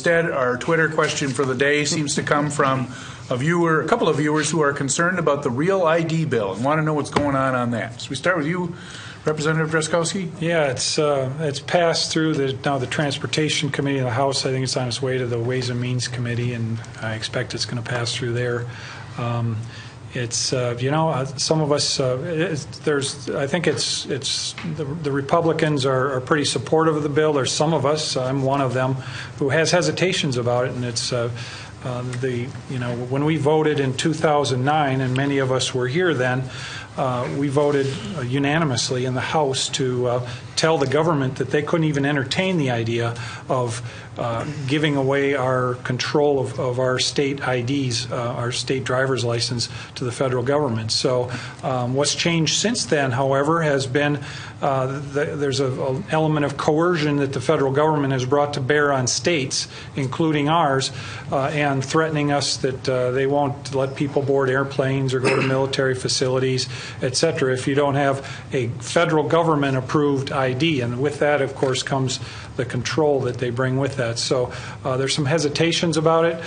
Instead, our Twitter question for the day seems to come from a couple of viewers who are concerned about the Real ID bill and want to know what's going on that. So we start with you, Representative Drazkowski. Yeah, it's passed through the Transportation Committee of the House. I think it's on its way to the Ways and Means Committee, and I expect it's going to pass through there. It's some of us. I think it's the Republicans are pretty supportive of the bill. There's some of us. I'm one of them who has hesitations about it, and it's when we voted in 2009, and many of us were here then. We voted unanimously in the House to tell the government that they couldn't even entertain the idea of giving away our control of our state IDs, our state driver's license, to the federal government. So what's changed since then, however, has been there's an element of coercion that the federal government has brought to bear on states, including ours, and threatening us that they won't let people board airplanes or go to military facilities, et cetera, if you don't have a federal government-approved ID. And with that, of course, comes the control that they bring with that. So there's some hesitations about it.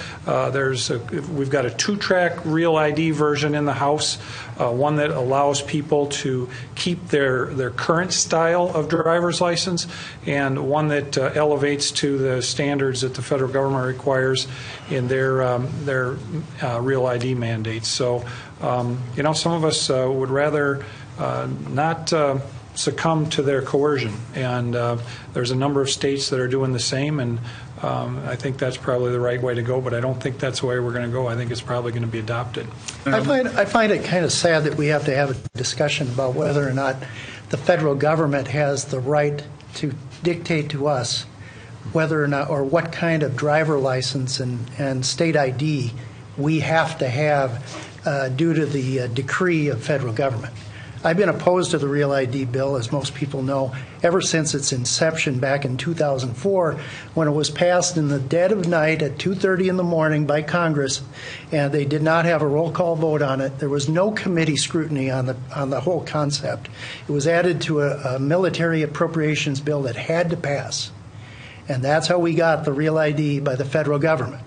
We've got a two-track Real ID version in the House, one that allows people to keep their current style of driver's license, and one that elevates to the standards that the federal government requires in their Real ID mandates. So, some of us would rather not succumb to their coercion, and there's a number of states that are doing the same, and I think that's probably the right way to go, but I don't think that's the way we're going to go. I think it's probably going to be adopted. I find it kind of sad that we have to have a discussion about whether or not the federal government has the right to dictate to us whether or not, or what kind of driver license and state ID we have to have due to the decree of federal government. I've been opposed to the Real ID bill, as most people know, ever since its inception back in 2004, when it was passed in the dead of night at 2:30 in the morning by Congress, and they did not have a roll call vote on it. There was no committee scrutiny on the whole concept. It was added to a military appropriations bill that had to pass, and that's how we got the Real ID by the federal government.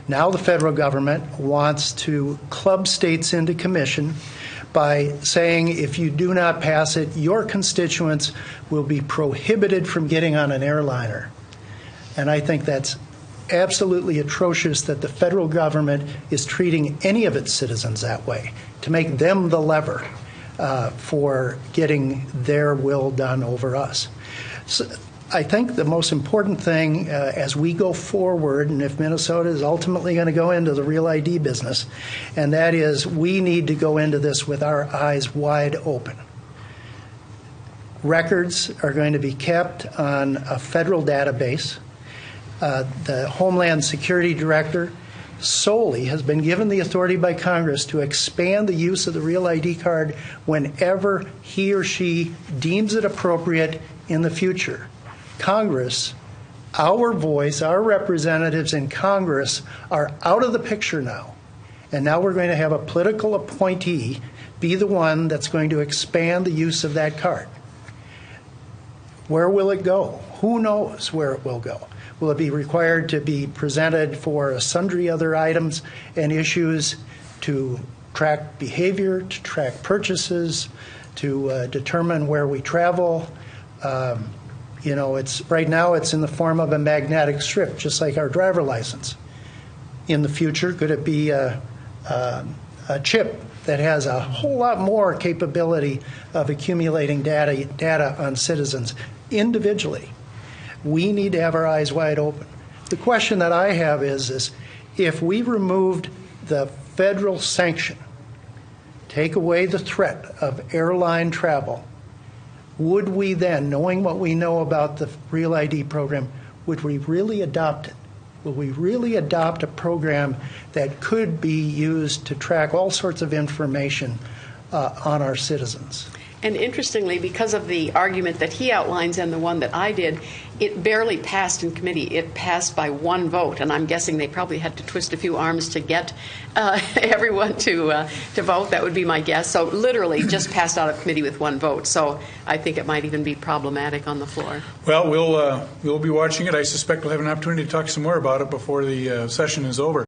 Now the federal government wants to club states into commission by saying if you do not pass it, your constituents will be prohibited from getting on an airliner. And I think that's absolutely atrocious that the federal government is treating any of its citizens that way, to make them the lever for getting their will done over us. So I think the most important thing as we go forward, and if Minnesota is ultimately going to go into the Real ID business, and that is we need to go into this with our eyes wide open. Records are going to be kept on a federal database. The Homeland Security Director solely has been given the authority by Congress to expand the use of the Real ID card whenever he or she deems it appropriate in the future. Congress, our voice, our representatives in Congress are out of the picture now. And now we're going to have a political appointee be the one that's going to expand the use of that card. Where will it go? Who knows where it will go? Will it be required to be presented for sundry other items and issues to track behavior, to track purchases, to determine where we travel? It's right now it's in the form of a magnetic strip, just like our driver license. In the future, could it be a chip that has a whole lot more capability of accumulating data on citizens individually? We need to have our eyes wide open. The question that I have is if we removed the federal sanction, take away the threat of airline travel, would we then, knowing what we know about the Real ID program, would we really adopt it? Will we really adopt a program that could be used to track all sorts of information on our citizens? And interestingly, because of the argument that he outlines and the one that I did, it barely passed in committee. It passed by one vote, and I'm guessing they probably had to twist a few arms to get everyone to vote. That would be my guess. So literally just passed out of committee with one vote. So I think it might even be problematic on the floor. Well, we'll be watching it. I suspect we'll have an opportunity to talk some more about it before the session is over.